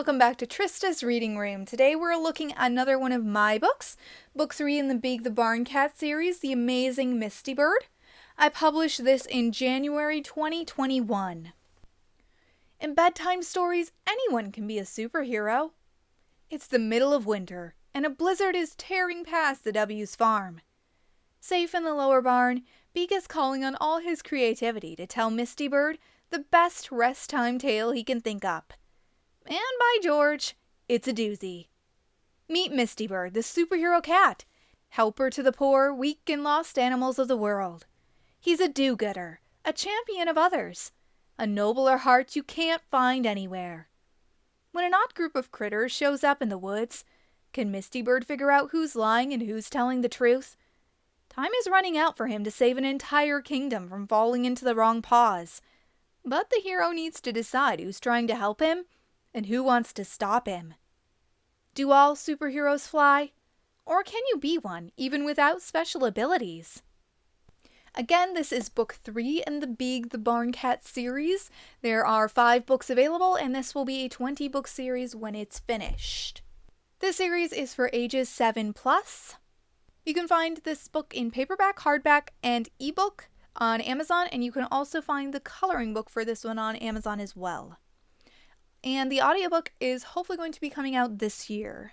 welcome back to Trista's Reading Room. Today we're looking at another one of my books, Book 3 in the Big the Barn Cat series, The Amazing Misty-Bird. I published this in January 2021. In bedtime stories, anyone can be a superhero. It's the middle of winter, and a blizzard is tearing past the W's farm. Safe in the lower barn, Beak is calling on all his creativity to tell Misty-Bird the best rest time tale he can think up. And by George, it's a doozy. Meet Misty-Bird, the superhero cat, helper to the poor, weak, and lost animals of the world. He's a do-gooder, a champion of others, a nobler heart you can't find anywhere. When an odd group of critters shows up in the woods, can Misty-Bird figure out who's lying and who's telling the truth? Time is running out for him to save an entire kingdom from falling into the wrong paws. But the hero needs to decide who's trying to help him and who wants to stop him. Do all superheroes fly? Or can you be one, even without special abilities? Again, this is Book 3 in the Big the Barn Cat series. There are 5 books available, and this will be a 20-book series when it's finished. This series is for ages 7+. You can find this book in paperback, hardback, and ebook on Amazon, and you can also find the coloring book for this one on Amazon as well. And the audiobook is hopefully going to be coming out this year.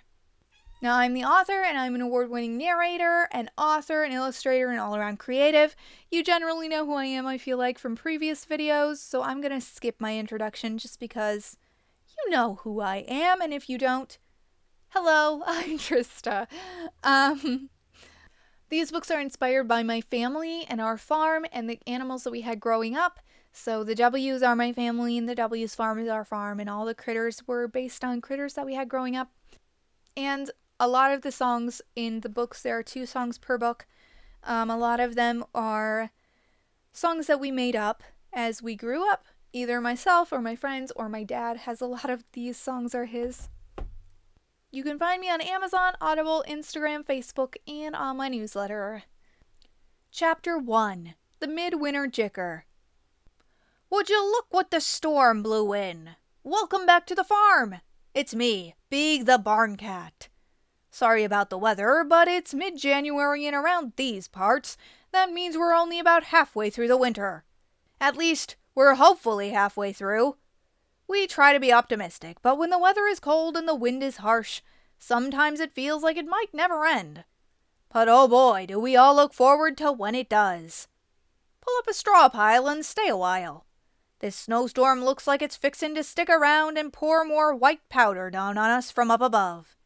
Now, I'm the author, and I'm an award-winning narrator, an author, an illustrator, and all-around creative. You generally know who I am, I feel like, from previous videos, so I'm going to skip my introduction just because you know who I am, and if you don't, hello, I'm Trista. These books are inspired by my family and our farm and the animals that we had growing up. So the W's are my family and the W's farm is our farm, and all the critters were based on critters that we had growing up. And a lot of the songs in the books, there are 2 songs per book. A lot of them are songs that we made up as we grew up. Either myself or my friends or my dad has a lot of these songs are his. You can find me on Amazon, Audible, Instagram, Facebook, and on my newsletter. Chapter 1. The Midwinter Jicker. Would you look what the storm blew in? Welcome back to the farm. It's me, Big the Barn Cat. Sorry about the weather, but it's mid-January and around these parts, that means we're only about halfway through the winter. At least, we're hopefully halfway through. We try to be optimistic, but when the weather is cold and the wind is harsh, sometimes it feels like it might never end. But oh boy, do we all look forward to when it does. Pull up a straw pile and stay a while. This snowstorm looks like it's fixing to stick around and pour more white powder down on us from up above.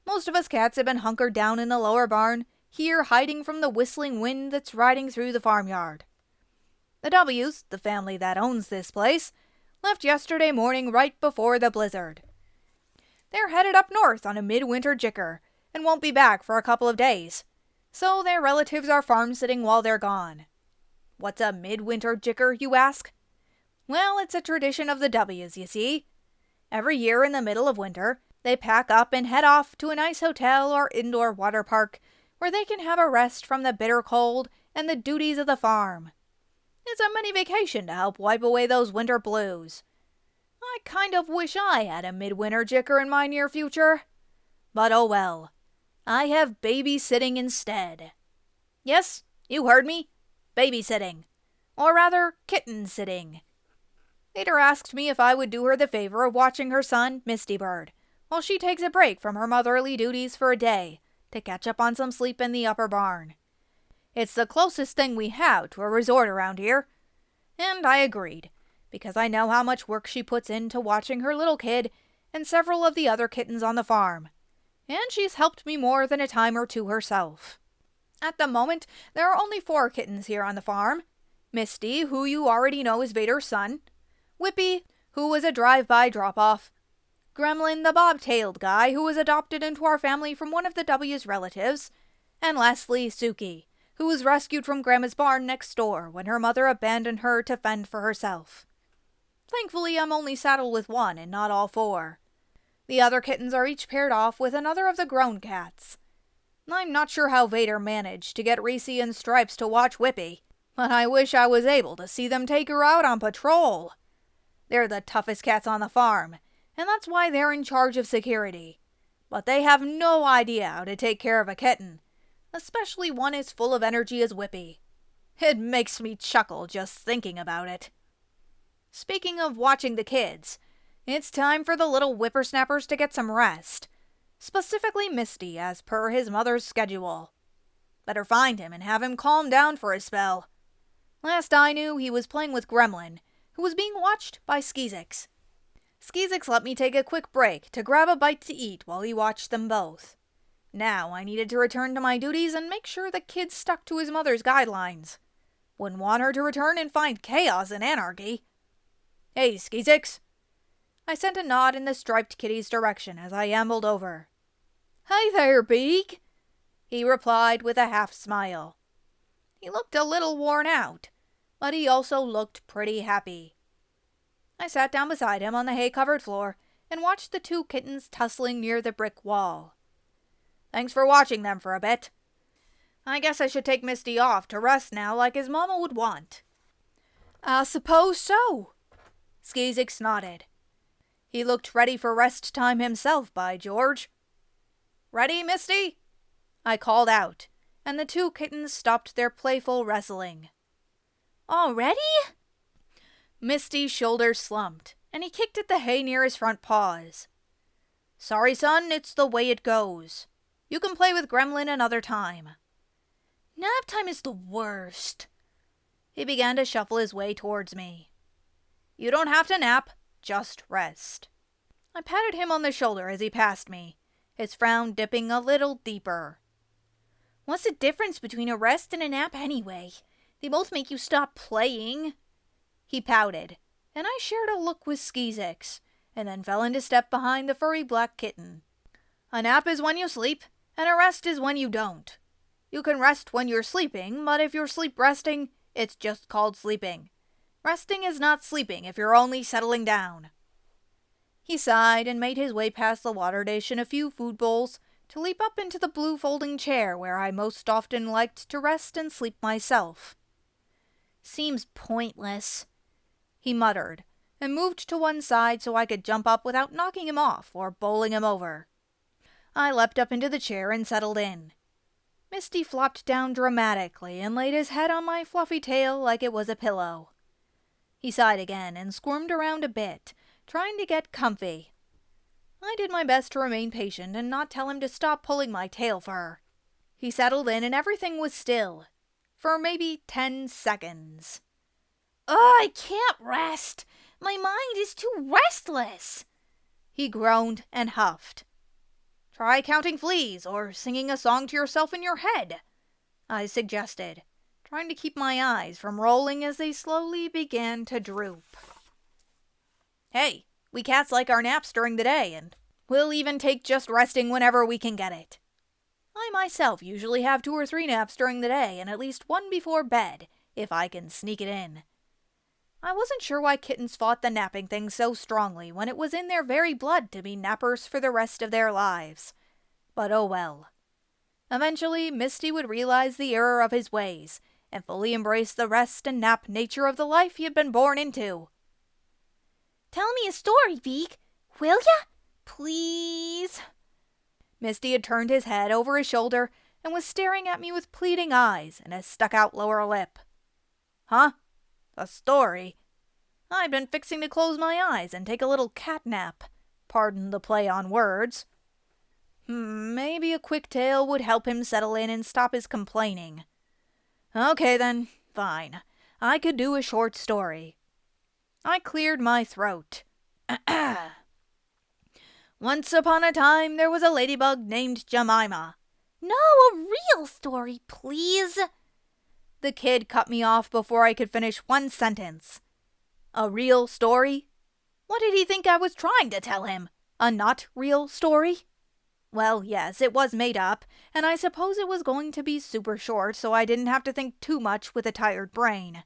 Most of us cats have been hunkered down in the lower barn, here hiding from the whistling wind that's riding through the farmyard. The W's, the family that owns this place, left yesterday morning right before the blizzard. They're headed up north on a midwinter jicker and won't be back for a couple of days, so their relatives are farm-sitting while they're gone. What's a midwinter jicker, you ask? Well, it's a tradition of the W's, you see. Every year in the middle of winter, they pack up and head off to a nice hotel or indoor water park where they can have a rest from the bitter cold and the duties of the farm. It's a mini vacation to help wipe away those winter blues. I kind of wish I had a midwinter jicker in my near future. But oh well. I have babysitting instead. Yes, you heard me. Babysitting. Or rather, kitten-sitting. Vader asked me if I would do her the favor of watching her son, Misty-Bird, while she takes a break from her motherly duties for a day to catch up on some sleep in the upper barn. It's the closest thing we have to a resort around here. And I agreed, because I know how much work she puts into watching her little kid and several of the other kittens on the farm. And she's helped me more than a time or two herself. At the moment, there are only 4 kittens here on the farm. Misty, who you already know is Vader's son. Whippy, who was a drive-by drop-off. Gremlin, the bob-tailed guy who was adopted into our family from one of the W's relatives. And lastly, Suki, who was rescued from Grandma's barn next door when her mother abandoned her to fend for herself. Thankfully, I'm only saddled with 1 and not all 4. The other kittens are each paired off with another of the grown cats. I'm not sure how Vader managed to get Reese and Stripes to watch Whippy, but I wish I was able to see them take her out on patrol. They're the toughest cats on the farm, and that's why they're in charge of security. But they have no idea how to take care of a kitten, especially one as full of energy as Whippy. It makes me chuckle just thinking about it. Speaking of watching the kids, it's time for the little whippersnappers to get some rest. Specifically Misty, as per his mother's schedule. Better find him and have him calm down for a spell. Last I knew, he was playing with Gremlin, who was being watched by Skeezix. Skeezix let me take a quick break to grab a bite to eat while he watched them both. Now I needed to return to my duties and make sure the kid stuck to his mother's guidelines. Wouldn't want her to return and find chaos and anarchy. Hey, Skeezix. I sent a nod in the striped kitty's direction as I ambled over. Hey there, Beak, he replied with a half smile. He looked a little worn out, but he also looked pretty happy. I sat down beside him on the hay-covered floor and watched the two kittens tussling near the brick wall. Thanks for watching them for a bit. I guess I should take Misty off to rest now like his mama would want. I suppose so. Skeezix nodded. He looked ready for rest time himself, by George. Ready, Misty? I called out, and the two kittens stopped their playful wrestling. Already? Misty's shoulders slumped, and he kicked at the hay near his front paws. Sorry, son, it's the way it goes. You can play with Gremlin another time. Nap time is the worst. He began to shuffle his way towards me. You don't have to nap, just rest. I patted him on the shoulder as he passed me, his frown dipping a little deeper. What's the difference between a rest and a nap anyway? They both make you stop playing. He pouted, and I shared a look with Skeezix, and then fell into step behind the furry black kitten. A nap is when you sleep, and a rest is when you don't. You can rest when you're sleeping, but if you're sleep resting, it's just called sleeping. Resting is not sleeping if you're only settling down. He sighed and made his way past the water dish and a few food bowls to leap up into the blue folding chair where I most often liked to rest and sleep myself. Seems pointless, he muttered, and moved to one side so I could jump up without knocking him off or bowling him over. I leapt up into the chair and settled in. Misty flopped down dramatically and laid his head on my fluffy tail like it was a pillow. He sighed again and squirmed around a bit, trying to get comfy. I did my best to remain patient and not tell him to stop pulling my tail fur. He settled in and everything was still. For maybe 10 seconds. Oh, I can't rest. My mind is too restless. He groaned and huffed. Try counting fleas or singing a song to yourself in your head, I suggested, trying to keep my eyes from rolling as they slowly began to droop. Hey, we cats like our naps during the day, and we'll even take just resting whenever we can get it. I myself usually have 2 or 3 naps during the day and at least one before bed, if I can sneak it in. I wasn't sure why kittens fought the napping thing so strongly when it was in their very blood to be nappers for the rest of their lives. But oh well. Eventually, Misty would realize the error of his ways and fully embrace the rest and nap nature of the life he had been born into. Tell me a story, Beak, will ya? Please? Misty had turned his head over his shoulder and was staring at me with pleading eyes and a stuck-out lower lip. Huh? A story? I'd been fixing to close my eyes and take a little cat nap. Pardon the play on words. Maybe a quick tale would help him settle in and stop his complaining. Okay then, fine. I could do a short story. I cleared my throat. Once upon a time, there was a ladybug named Jemima. No, a real story, please. The kid cut me off before I could finish one sentence. A real story? What did he think I was trying to tell him? A not real story? Well, yes, it was made up, and I suppose it was going to be super short so I didn't have to think too much with a tired brain.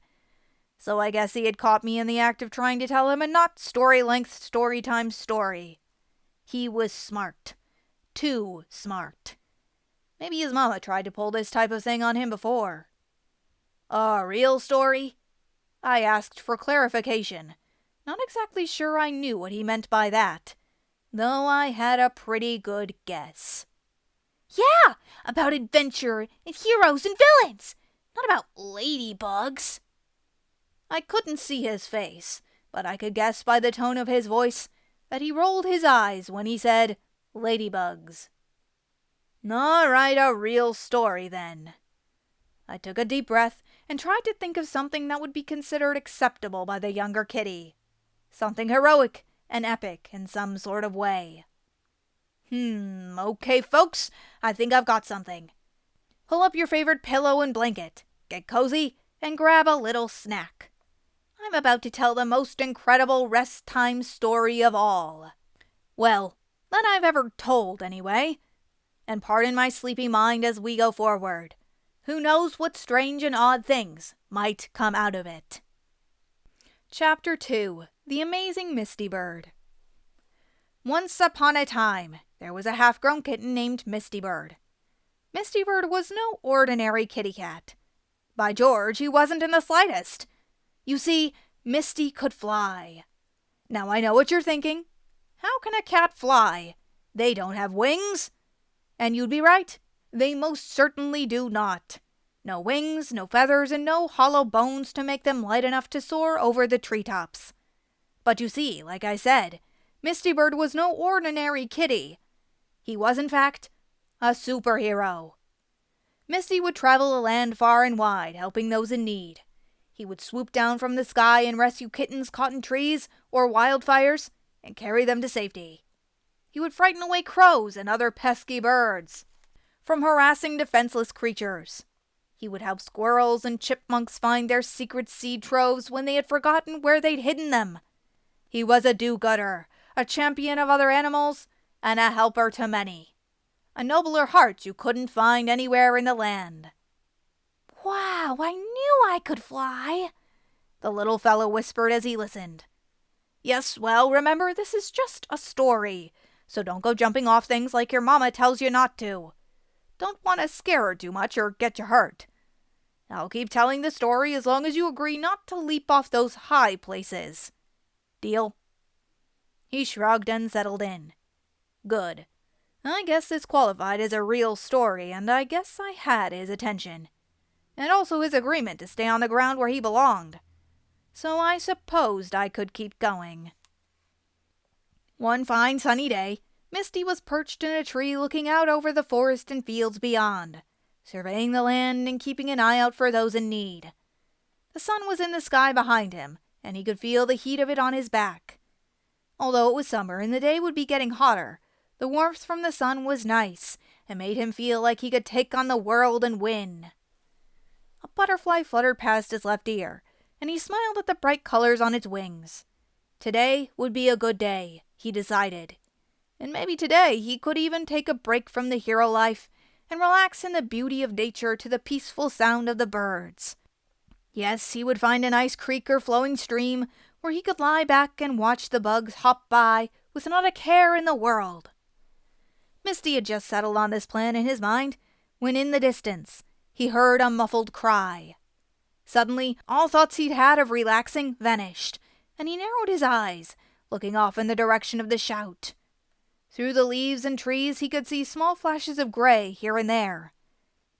So I guess he had caught me in the act of trying to tell him a not story-length story-time story. He was smart. Too smart. Maybe his mama tried to pull this type of thing on him before. A real story? I asked for clarification, not exactly sure I knew what he meant by that. though I had a pretty good guess. Yeah, about adventure and heroes and villains, not about ladybugs. I couldn't see his face, but I could guess by the tone of his voice that he rolled his eyes when he said ladybugs. All right, a real story then. I took a deep breath and tried to think of something that would be considered acceptable by the younger kitty. Something heroic and epic in some sort of way. Okay folks, I think I've got something. Pull up your favorite pillow and blanket, get cozy, and grab a little snack. I'm about to tell the most incredible rest time story of all. Well, that I've ever told anyway. And pardon my sleepy mind as we go forward. Who knows what strange and odd things might come out of it. Chapter 2. The Amazing Misty-Bird. Once upon a time, there was a half-grown kitten named Misty-Bird. Misty-Bird was no ordinary kitty cat. By George, he wasn't in the slightest. You see, Misty could fly. Now I know what you're thinking. How can a cat fly? They don't have wings. And you'd be right. They most certainly do not. No wings, no feathers, and no hollow bones to make them light enough to soar over the treetops. But you see, like I said, Misty-Bird was no ordinary kitty. He was, in fact, a superhero. Misty would travel the land far and wide, helping those in need. He would swoop down from the sky and rescue kittens caught in trees or wildfires and carry them to safety. He would frighten away crows and other pesky birds from harassing defenseless creatures. He would help squirrels and chipmunks find their secret seed troves when they had forgotten where they'd hidden them. He was a do-gooder, a champion of other animals, and a helper to many. A nobler heart you couldn't find anywhere in the land. Wow, I knew I could fly, the little fellow whispered as he listened. Yes, well, remember, this is just a story, so don't go jumping off things like your mama tells you not to. Don't want to scare her too much or get you hurt. I'll keep telling the story as long as you agree not to leap off those high places. Deal? He shrugged and settled in. Good. I guess this qualified as a real story, and I guess I had his attention. And also his agreement to stay on the ground where he belonged. So I supposed I could keep going. One fine sunny day, Misty was perched in a tree looking out over the forest and fields beyond, surveying the land and keeping an eye out for those in need. The sun was in the sky behind him, and he could feel the heat of it on his back. Although it was summer and the day would be getting hotter, the warmth from the sun was nice and made him feel like he could take on the world and win. A butterfly fluttered past his left ear, and he smiled at the bright colors on its wings. Today would be a good day, he decided. And maybe today he could even take a break from the hero life and relax in the beauty of nature to the peaceful sound of the birds. Yes, he would find a nice creek or flowing stream where he could lie back and watch the bugs hop by with not a care in the world. Misty had just settled on this plan in his mind when in the distance he heard a muffled cry. Suddenly, all thoughts he'd had of relaxing vanished, and he narrowed his eyes, looking off in the direction of the shout. Through the leaves and trees he could see small flashes of gray here and there.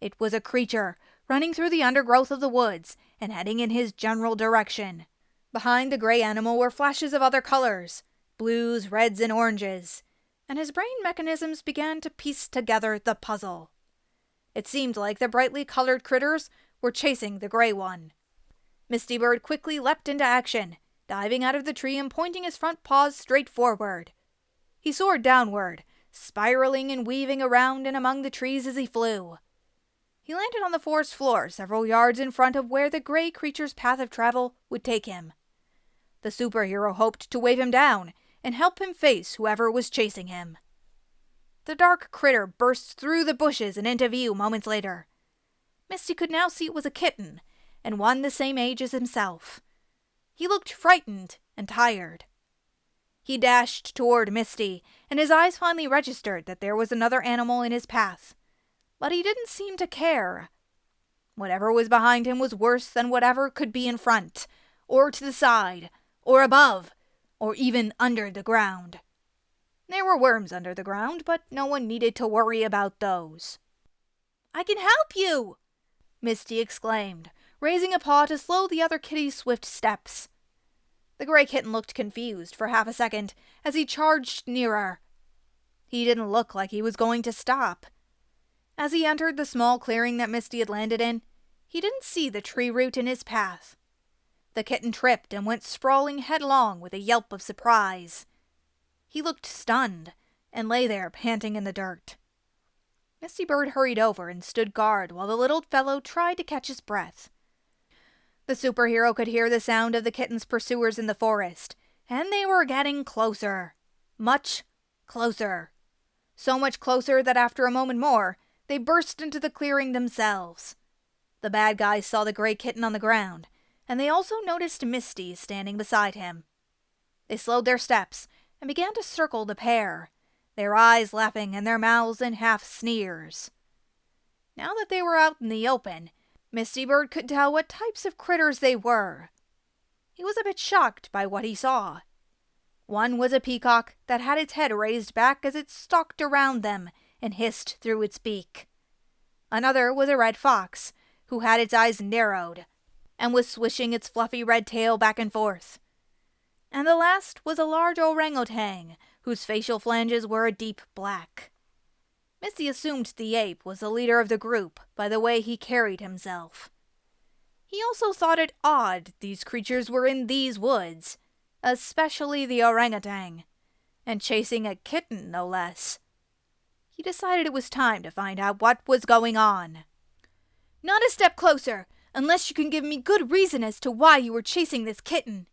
It was a creature running through the undergrowth of the woods and heading in his general direction. Behind the gray animal were flashes of other colors, blues, reds, and oranges, and his brain mechanisms began to piece together the puzzle. It seemed like the brightly colored critters were chasing the gray one. Misty-Bird quickly leapt into action, diving out of the tree and pointing his front paws straight forward. He soared downward, spiraling and weaving around and among the trees as he flew. He landed on the forest floor several yards in front of where the gray creature's path of travel would take him. The superhero hoped to wave him down and help him face whoever was chasing him. The dark critter burst through the bushes and into view moments later. Misty could now see it was a kitten, and one the same age as himself. He looked frightened and tired. He dashed toward Misty, and his eyes finally registered that there was another animal in his path. But he didn't seem to care. Whatever was behind him was worse than whatever could be in front, or to the side, or above, or even under the ground. There were worms under the ground, but no one needed to worry about those. "I can help you!" Misty exclaimed, raising a paw to slow the other kitty's swift steps. The gray kitten looked confused for half a second as he charged nearer. He didn't look like he was going to stop. As he entered the small clearing that Misty had landed in, he didn't see the tree root in his path. The kitten tripped and went sprawling headlong with a yelp of surprise. He looked stunned and lay there panting in the dirt. Misty-Bird hurried over and stood guard while the little fellow tried to catch his breath. The superhero could hear the sound of the kitten's pursuers in the forest, and they were getting closer. Much closer. So much closer that after a moment more, they burst into the clearing themselves. The bad guys saw the gray kitten on the ground, and they also noticed Misty standing beside him. They slowed their steps and began to circle the pair, their eyes laughing and their mouths in half sneers. Now that they were out in the open, Misty-Bird could tell what types of critters they were. He was a bit shocked by what he saw. One was a peacock that had its head raised back as it stalked around them and hissed through its beak. Another was a red fox, who had its eyes narrowed and was swishing its fluffy red tail back and forth. And the last was a large orangutan, whose facial flanges were a deep black. Misty assumed the ape was the leader of the group by the way he carried himself. He also thought it odd these creatures were in these woods, especially the orangutan, and chasing a kitten no less. He decided it was time to find out what was going on. "Not a step closer, unless you can give me good reason as to why you were chasing this kitten."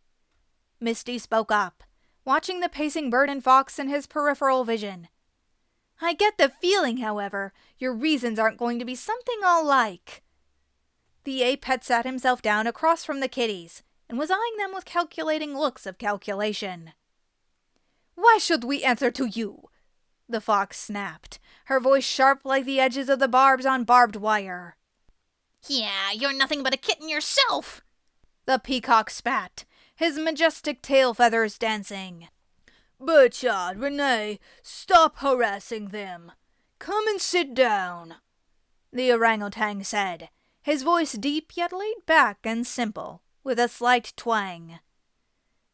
Misty spoke up, watching the pacing bird and fox in his peripheral vision. "I get the feeling, however, your reasons aren't going to be something I'll like." The ape had sat himself down across from the kitties and was eyeing them with calculating looks of calculation. "Why should we answer to you?" the fox snapped, her voice sharp like the edges of the barbs on barbed wire. "Yeah, you're nothing but a kitten yourself," the peacock spat, his majestic tail feathers dancing. "Bertrand, Renee, stop harassing them. Come and sit down," the orangutan said, his voice deep yet laid back and simple, with a slight twang.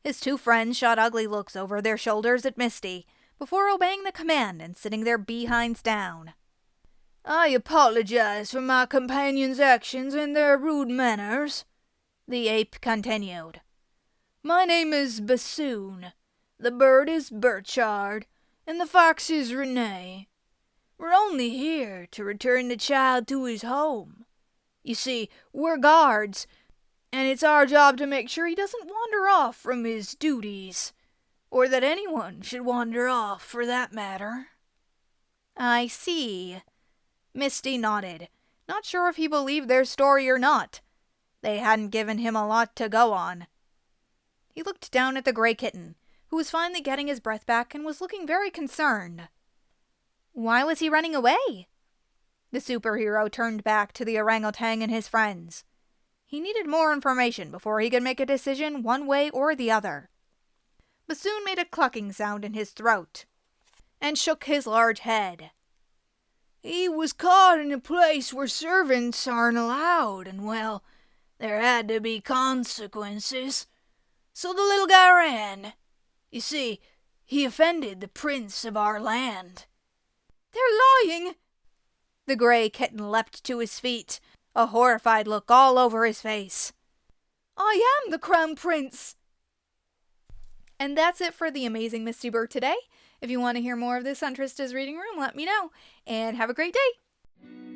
His two friends shot ugly looks over their shoulders at Misty, before obeying the command and sitting their behinds down. "I apologize for my companions' actions and their rude manners," the ape continued. "My name is Bassoon, the bird is Burchard, and the fox is Renee. We're only here to return the child to his home. You see, we're guards, and it's our job to make sure he doesn't wander off from his duties, or that anyone should wander off for that matter." "I see." Misty nodded, not sure if he believed their story or not. They hadn't given him a lot to go on. He looked down at the gray kitten, who was finally getting his breath back and was looking very concerned. Why was he running away? The superhero turned back to the orangutan and his friends. He needed more information before he could make a decision one way or the other. Bassoon made a clucking sound in his throat and shook his large head. "He was caught in a place where servants aren't allowed, and well, there had to be consequences. So the little guy ran. You see, he offended the prince of our land." "They're lying!" The gray kitten leapt to his feet, a horrified look all over his face. "I am the crown prince!" And that's it for the Amazing Misty-Bird today. If you want to hear more of this on Trista's Reading Room, let me know. And have a great day!